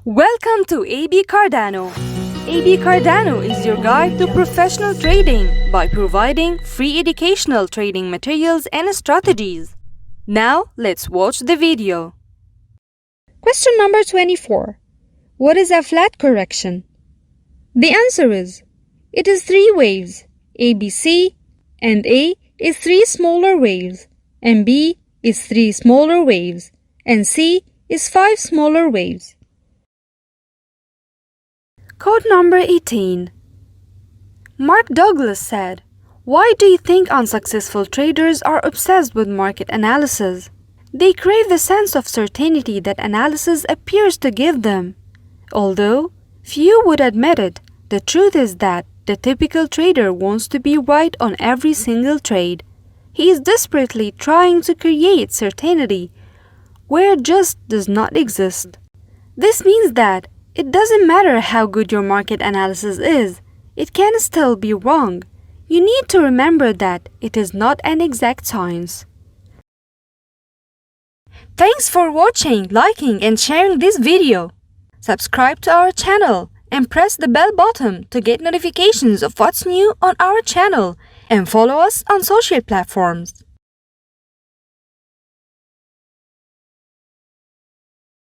Welcome to AB Cardano. AB Cardano is your guide to professional trading by providing free educational trading materials and strategies. Now, let's watch the video. Question number 24. What is a flat correction? The answer is, it is 3 waves, ABC, and A is 3 smaller waves, and B is 3 smaller waves, and C is 5 smaller waves. Code number 18. Mark Douglas said, "Why do you think unsuccessful traders are obsessed with market analysis? They crave the sense of certainty that analysis appears to give them. Although few would admit it, the truth is that the typical trader wants to be right on every single trade. He is desperately trying to create certainty where it just does not exist. This means that it doesn't matter how good your market analysis is, it can still be wrong. You need to remember that it is not an exact science." Thanks for watching, liking, and sharing this video. Subscribe to our channel and press the bell button to get notifications of what's new on our channel, and follow us on social platforms.